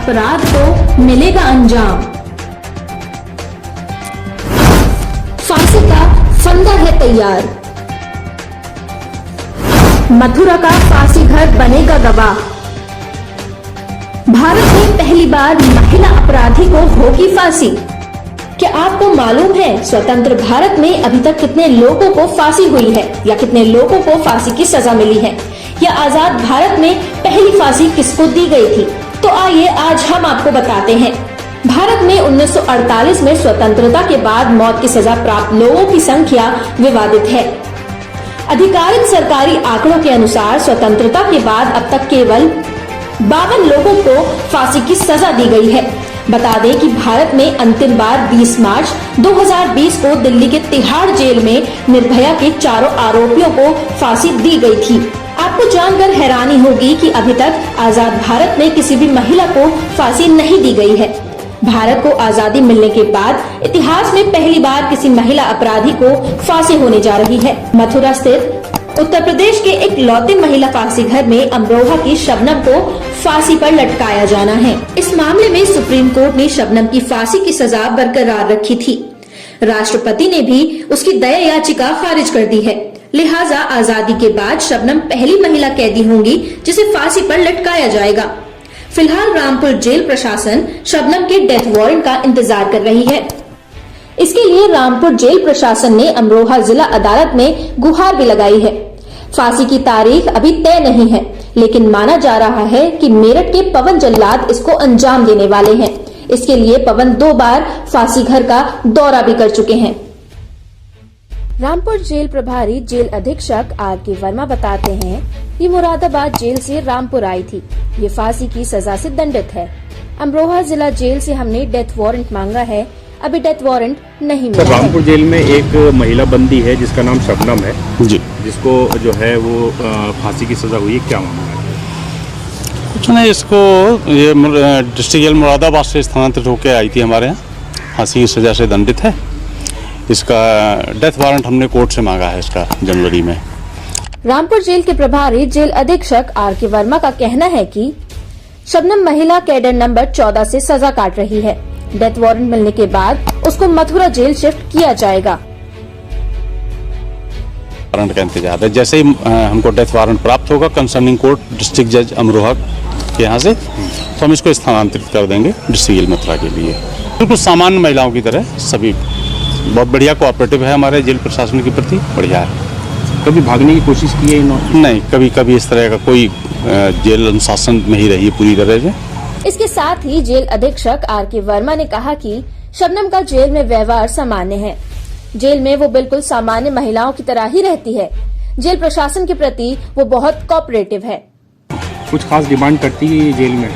अपराध को मिलेगा अंजाम। फांसी का फंदा है तैयार, मथुरा का फांसी घर बनेगा गवाह। भारत में पहली बार महिला अपराधी को होगी फांसी। क्या आपको मालूम है स्वतंत्र भारत में अभी तक कितने लोगों को फांसी हुई है या कितने लोगों को फांसी की सजा मिली है, या आजाद भारत में पहली फांसी किसको दी गई थी? तो आइए आज हम आपको बताते हैं। भारत में 1948 में स्वतंत्रता के बाद मौत की सजा प्राप्त लोगों की संख्या विवादित है। आधिकारिक सरकारी आंकड़ों के अनुसार स्वतंत्रता के बाद अब तक केवल 52 लोगों को फांसी की सजा दी गई है। बता दें कि भारत में अंतिम बार 20 मार्च 2020 को दिल्ली के तिहाड़ जेल में निर्भया के चारों आरोपियों को फांसी दी गई थी। आपको जानकर हैरानी होगी कि अभी तक आजाद भारत में किसी भी महिला को फांसी नहीं दी गई है। भारत को आजादी मिलने के बाद इतिहास में पहली बार किसी महिला अपराधी को फांसी होने जा रही है। मथुरा स्थित उत्तर प्रदेश के एक लौती महिला फांसी घर में अमरोहा की शबनम को फांसी पर लटकाया जाना है। इस मामले में सुप्रीम कोर्ट ने शबनम की फांसी की सजा बरकरार रखी थी। राष्ट्रपति ने भी उसकी दया याचिका खारिज कर दी है। लिहाजा आजादी के बाद शबनम पहली महिला कैदी होंगी जिसे फांसी पर लटकाया जाएगा। फिलहाल रामपुर जेल प्रशासन शबनम के डेथ वारंट का इंतजार कर रही है। इसके लिए रामपुर जेल प्रशासन ने अमरोहा जिला अदालत में गुहार भी लगाई है। फांसी की तारीख अभी तय नहीं है, लेकिन माना जा रहा है कि मेरठ के पवन जल्लाद इसको अंजाम देने वाले हैं। इसके लिए पवन 2 बार फांसी घर का दौरा भी कर चुके हैं। रामपुर जेल प्रभारी जेल अधीक्षक R.K. वर्मा बताते हैं कि मुरादाबाद जेल से रामपुर आई थी। ये फांसी की सजा से दंडित है। अमरोहा जिला जेल से हमने डेथ वारंट मांगा है, अभी डेथ वारंट नहीं मिला है। रामपुर जेल में एक महिला बंदी है जिसका नाम शबनम है जी, जिसको जो है वो फांसी की सजा हुई है। क्या मामला है? कुछ नहीं, इसको ये डिस्ट्रिक्ट जेल मुरादाबाद से स्थानांतरित होकर आई थी हमारे यहाँ, फांसी की सजा से दंडित है। इसका डेथ वारंट हमने कोर्ट से मांगा है इसका जनवरी में। रामपुर जेल के प्रभारी जेल अधीक्षक R.K. वर्मा का कहना है कि शबनम महिला कैडर नंबर 14 से सजा काट रही है। डेथ वारंट मिलने के बाद उसको मथुरा जेल शिफ्ट किया जाएगा। वारंट का इंतजार है। जैसे ही हमको डेथ वारंट प्राप्त होगा कंसर्निंग कोर्ट डिस्ट्रिक्ट जज अमरोहा के यहाँ से, तो हम इसको स्थानांतरित कर देंगे डिस्ट्रिक्ट जेल मथुरा के लिए। बिल्कुल सामान्य महिलाओं की तरह सभी बहुत बढ़िया कोऑपरेटिव है हमारे जेल प्रशासन के प्रति, बढ़िया है। कभी भागने की कोशिश की है इन्होंने? नहीं, कभी कभी इस तरह का कोई जेल अनुशासन में ही रही है पूरी तरह से। इसके साथ ही जेल अधीक्षक R.K. वर्मा ने कहा कि शबनम का जेल में व्यवहार सामान्य है। जेल में वो बिल्कुल सामान्य महिलाओं की तरह ही रहती है। जेल प्रशासन के प्रति वो बहुत कोऑपरेटिव है। कुछ खास डिमांड करती है जेल में?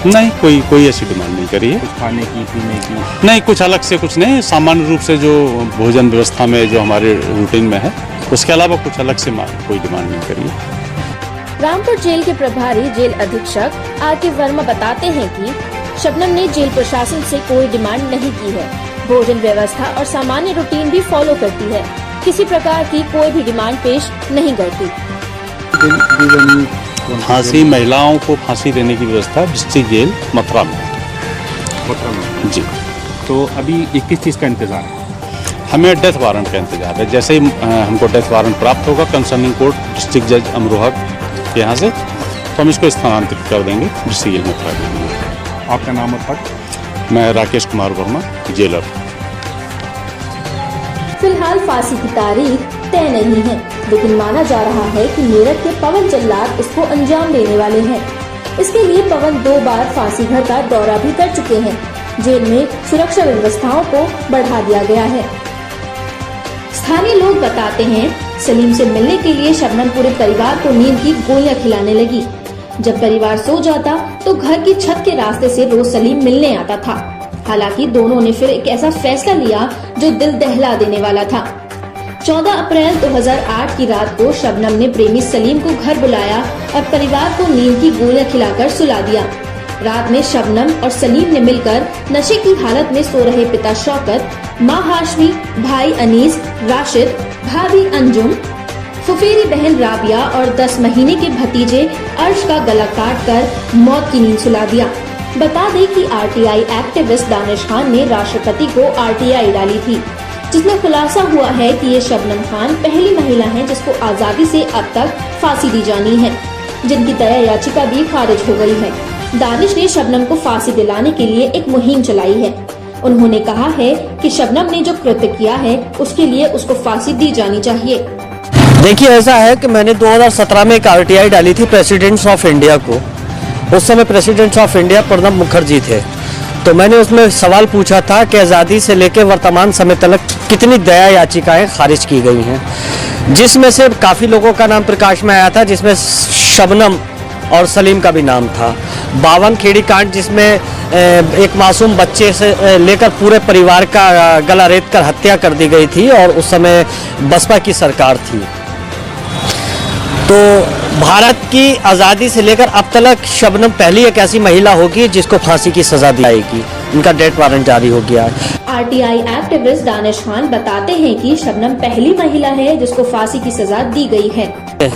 नहीं, कोई ऐसी डिमांड नहीं करी है। कुछ खाने की, पीने की? नहीं, कुछ अलग से कुछ नहीं। सामान्य रूप से जो भोजन व्यवस्था में जो हमारे रूटीन में है, उसके अलावा कुछ अलग से कोई डिमांड नहीं करी है। रामपुर जेल के प्रभारी जेल अधीक्षक R.K. वर्मा बताते हैं कि शबनम ने जेल प्रशासन से कोई डिमांड नहीं की है। भोजन व्यवस्था और सामान्य रूटीन भी फॉलो करती है। किसी प्रकार की कोई भी डिमांड पेश नहीं करती। फांसी, महिलाओं को फांसी देने की व्यवस्था डिस्ट्रिक्ट जेल मथुरा में जी। तो अभी 21 चीज का इंतजार है? हमें डेथ वारंट का इंतजार है। जैसे ही हमको डेथ वारंट प्राप्त होगा कंसर्निंग कोर्ट डिस्ट्रिक्ट जज अमरोहा के यहाँ से, तो हम इसको स्थानांतरित कर देंगे डिस्ट्रिक्ट जेल मथुरा के लिए। आपका नाम और पद? मैं राकेश कुमार वर्मा, जेलर। फिलहाल फांसी की तारीख तय नहीं है, लेकिन माना जा रहा है कि मेरठ के पवन जल्लाद इसको अंजाम देने वाले हैं। इसके लिए पवन 2 बार फांसी घर का दौरा भी कर चुके हैं। जेल में सुरक्षा व्यवस्थाओं को बढ़ा दिया गया है। स्थानीय लोग बताते हैं सलीम से मिलने के लिए शबनम पूरे परिवार को नींद की गोलियां खिलाने लगी। जब परिवार सो जाता तो घर की छत के रास्ते से रोज सलीम मिलने आता था। हालांकि दोनों ने फिर एक ऐसा फैसला लिया जो दिल दहला देने वाला था। 14 अप्रैल 2008 की रात को शबनम ने प्रेमी सलीम को घर बुलाया और परिवार को नींद की गोलियां खिलाकर सुला दिया। रात में शबनम और सलीम ने मिलकर नशे की हालत में सो रहे पिता शौकत, माँ हाशमी, भाई अनीस, राशिद, भाभी अंजुम, फुफेरी बहन राबिया और 10 महीने के भतीजे अर्श का गला काट कर मौत की नींद सुला दिया। बता दें कि आरटीआई एक्टिविस्ट दानिश खान ने राष्ट्रपति को आरटीआई डाली थी, जिसमें खुलासा हुआ है कि ये शबनम खान पहली महिला हैं जिसको आजादी से अब तक फांसी दी जानी है, जिनकी दया याचिका भी खारिज हो गई है। दानिश ने शबनम को फांसी दिलाने के लिए एक मुहिम चलाई है। उन्होंने कहा है कि शबनम ने जो कृत्य किया है उसके लिए उसको फांसी दी जानी चाहिए। देखिए, ऐसा है कि मैंने 2017 में एक आरटीआई डाली थी प्रेसिडेंट्स ऑफ इंडिया को। उस समय presidents of India Pranab Mukherjee थे। तो मैंने उसमें सवाल पूछा था कि आज़ादी से लेकर वर्तमान समय तक कितनी दया याचिकाएं खारिज की गई हैं, जिसमें से काफ़ी लोगों का नाम प्रकाश में आया था, जिसमें शबनम और सलीम का भी नाम था। 52 खेड़ी कांड, जिसमें एक मासूम बच्चे से लेकर पूरे परिवार का गला रेत कर हत्या कर दी गई थी, और उस समय बसपा की सरकार थी। तो भारत की आज़ादी से लेकर अब तक शबनम पहली एक ऐसी महिला होगी जिसको फांसी की सजा दी जाएगी। इनका डेथ वारंट जारी हो गया है। आरटीआई एक्टिविस्ट दानिश खान बताते हैं कि शबनम पहली महिला है जिसको फांसी की सजा दी गई है।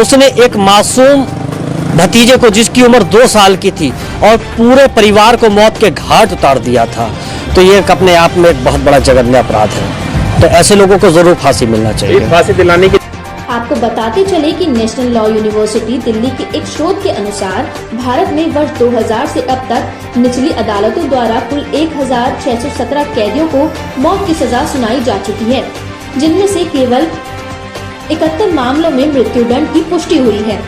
उसने एक मासूम भतीजे को, जिसकी उम्र 2 साल की थी, और पूरे परिवार को मौत के घाट उतार दिया था। तो ये अपने आप में एक बहुत बड़ा जघन्य अपराध है। तो ऐसे लोगों को जरूर फांसी मिलना चाहिए। फांसी दिलाने की आपको बताते चले कि नेशनल लॉ यूनिवर्सिटी दिल्ली के एक शोध के अनुसार भारत में वर्ष 2000 से अब तक निचली अदालतों द्वारा कुल 1617 कैदियों को मौत की सजा सुनाई जा चुकी है, जिनमें से केवल 71 मामलों में मृत्युदंड की पुष्टि हुई है।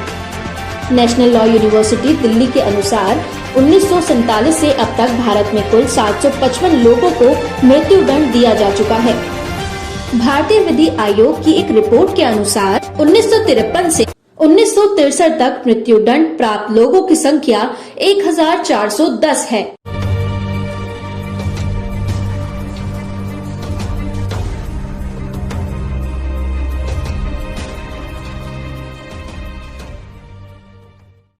नेशनल लॉ यूनिवर्सिटी दिल्ली के अनुसार 1947 से अब तक भारत में कुल 755 लोगों को मृत्युदंड दिया जा चुका है। भारतीय विधि आयोग की एक रिपोर्ट के अनुसार 1953 से 1963 तक मृत्युदंड प्राप्त लोगों की संख्या 1410 है।